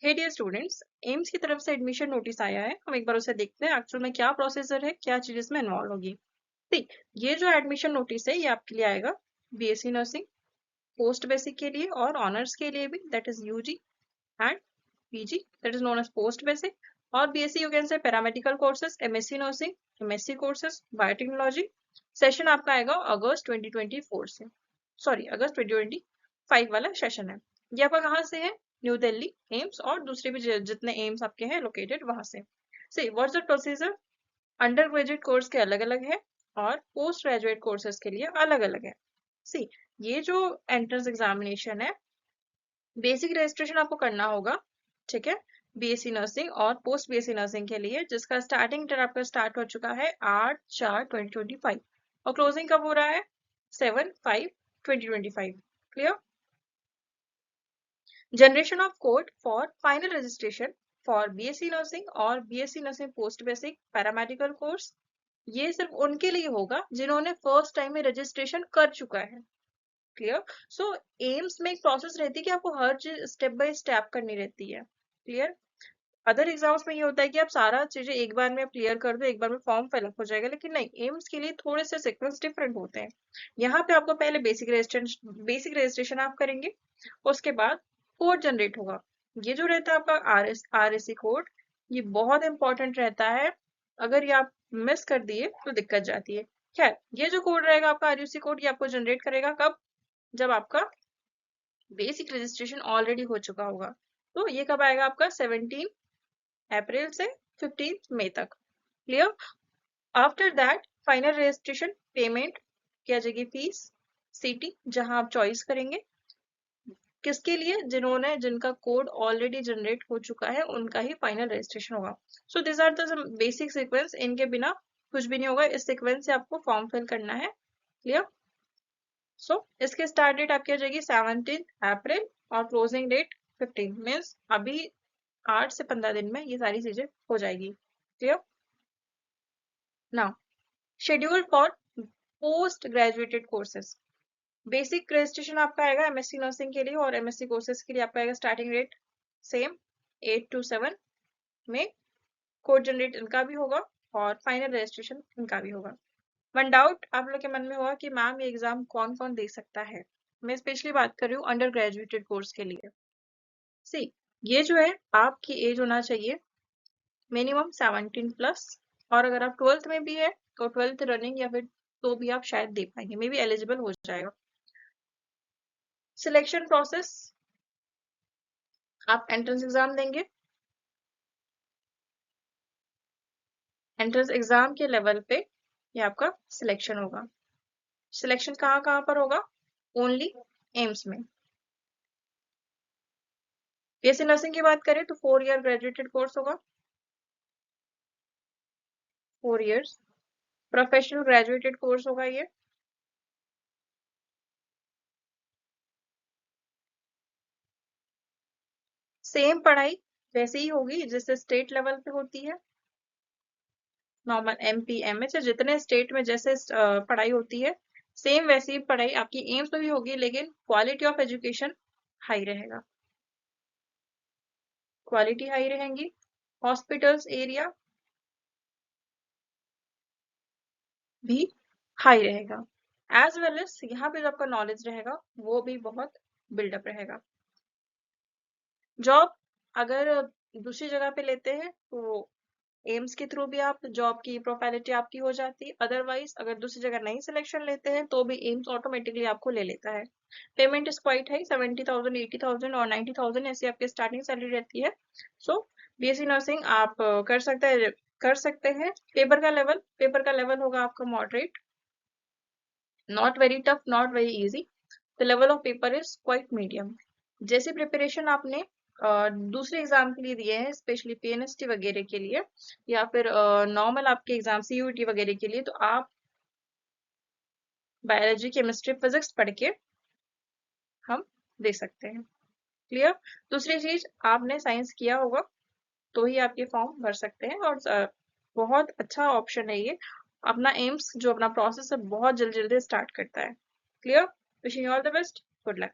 हे dear students, AIIMS की तरफ से एडमिशन नोटिस आया है। हम एक बार उसे देखते हैं एक्चुअल में क्या प्रोसीजर है, क्या चीज इसमें इन्वॉल्व होगी। ठीक, ये जो एडमिशन नोटिस है ये आपके लिए आएगा बीएससी नर्सिंग पोस्ट बेसिक के लिए और ऑनर्स के लिए भी, that is UG and PG, that is known as post basic. और BSc you can say paramedical courses, MSc nursing, MSc courses, biotechnology. Session आपका आएगा अगस्त 2024 से, सॉरी अगस्त 2025 वाला सेशन है। ये आपका कहाँ से है? न्यू दिल्ली एम्स और दूसरे भी जितने एम्स आपके हैं लोकेटेड वहां से। See what's the procedure? Under graduate course के अलग अलग है और पोस्ट ग्रेजुएट कोर्सेज के लिए अलग अलग है। सी, ये जो एंट्रेंस एग्जामिनेशन है, बेसिक रजिस्ट्रेशन आपको करना होगा, ठीक है, बीएससी नर्सिंग और पोस्ट बीएससी नर्सिंग के लिए, जिसका स्टार्टिंग डेट आपका स्टार्ट हो चुका है 8/4/2025 और क्लोजिंग कब हो रहा है? 7/5/2025। Clear? Generation of code for final registration for BSc nursing और BSc nursing post basic paramedical course, ये सिर्फ उनके लिए होगा जिन्होंने फर्स्ट टाइम में रजिस्ट्रेशन कर चुका है। क्लियर? सो एम्स में एक प्रोसेस रहती है कि आपको हर चीज स्टेप बाय स्टेप करनी रहती है। क्लियर? अदर एग्जाम्स में ये होता है कि आप सारा चीजें एक बार में क्लियर कर दो, एक बार में फॉर्म फिलअप हो जाएगा, लेकिन नहीं, एम्स के लिए थोड़े से सीक्वेंस डिफरेंट होते हैं। यहाँ पे आपको पहले बेसिक रजिस्ट्रेशन आप करेंगे, उसके बाद कोड जनरेट होगा। ये जो रहता है आपका आरएससी कोड, ये बहुत इंपॉर्टेंट रहता है। अगर ये आप मिस कर दिए तो दिक्कत जाती है। खैर, ये जो कोड रहेगा आपका आरयूसी कोड, ये आपको जनरेट करेगा कब? जब आपका बेसिक रजिस्ट्रेशन ऑलरेडी हो चुका होगा। तो ये कब आएगा आपका? 17 अप्रैल से 15 मई तक। Clear? After that final registration payment क्या जाएगी? फीस सिटी जहां आप चॉइस करेंगे, किसके लिए? जिनका कोड ऑलरेडी जनरेट हो चुका है उनका ही फाइनल रजिस्ट्रेशन होगा। So this are the basic sequence, इनके बिना कुछ भी नहीं होगा। इस सीक्वेंस से आपको फॉर्म फिल करना है। क्लियर? सो इसके स्टार्ट डेट आपकी आ जाएगी 17 अप्रैल और क्लोजिंग डेट 15, मीन्स अभी 8 से 15 दिन में ये सारी चीजें हो जाएगी। Clear? Now schedule for post graduated courses. Basic registration आपका आएगा एमएससी नर्सिंग के लिए और एमएससी कोर्सेज के लिए आपका आएगा स्टार्टिंग रेट सेम 8 to 7 में। कोड जनरेट इनका भी होगा और फाइनल रजिस्ट्रेशन इनका भी होगा। वन डाउट आप लोग के मन में होगा कि मैम ये एग्जाम कौन कौन दे सकता है। मैं स्पेशली बात कर रही हूँ अंडर ग्रेजुएटेड कोर्स के लिए। सी, ये जो है आपकी एज होना चाहिए मिनिमम 17+, और अगर आप 12th में भी है तो 12th रनिंग या फिर तो भी आप शायद दे पाएंगे, मे बी एलिजिबल हो जाएगा। सिलेक्शन प्रोसेस, आप एंट्रेंस एग्जाम देंगे, एंट्रेंस एग्जाम के लेवल पे ये आपका सिलेक्शन होगा। सिलेक्शन कहाँ कहाँ पर होगा? ओनली एम्स में। बीएससी नर्सिंग की बात करें तो 4 ईयर ग्रेजुएटेड कोर्स होगा, 4 इयर्स। प्रोफेशनल ग्रेजुएटेड कोर्स होगा ये। सेम पढ़ाई वैसे ही होगी जैसे स्टेट लेवल पे होती है, नॉर्मल एमपी एमएच जितने स्टेट में जैसे पढ़ाई होती है, सेम वैसी पढ़ाई आपकी एम्स में भी होगी, लेकिन क्वालिटी ऑफ एजुकेशन हाई रहेगा, क्वालिटी हाई रहेंगी। हॉस्पिटल्स एरिया भी हाई रहेगा, एज वेल एज यहाँ पे जो आपका नॉलेज रहेगा वो भी बहुत बिल्डअप रहेगा। जॉब अगर दूसरी जगह पे लेते हैं तो एम्स के थ्रू भी आप जॉब की प्रोफाइलिटी आपकी हो जाती है, अदरवाइज अगर दूसरी जगह नहीं सिलेक्शन लेते हैं तो भी एम्स ऑटोमेटिकली आपको ले लेता है। पेमेंट इज क्वाइट हाई, 70,000, 80,000 और 90,000 ऐसी आपकी स्टार्टिंग सैलरी रहती है। सो बीएससी नर्सिंग आप कर सकते हैं। पेपर का लेवल होगा आपका moderate, not very tough, not very easy. The level of paper is quite medium. जैसे प्रिपरेशन आपने दूसरे एग्जाम के लिए दिए हैं, स्पेशली पीएनएसटी वगैरह के लिए या फिर नॉर्मल आपके एग्जाम सीयूईटी वगैरह के लिए, तो आप बायोलॉजी केमिस्ट्री फिजिक्स पढ़ के हम दे सकते हैं। क्लियर? दूसरी चीज, आपने साइंस किया होगा तो ही आप ये फॉर्म भर सकते हैं और बहुत अच्छा ऑप्शन है ये। अपना एम्स जो अपना प्रोसेस है बहुत जल्दी जल्दी स्टार्ट करता है। Clear? Wishing all the best, good luck.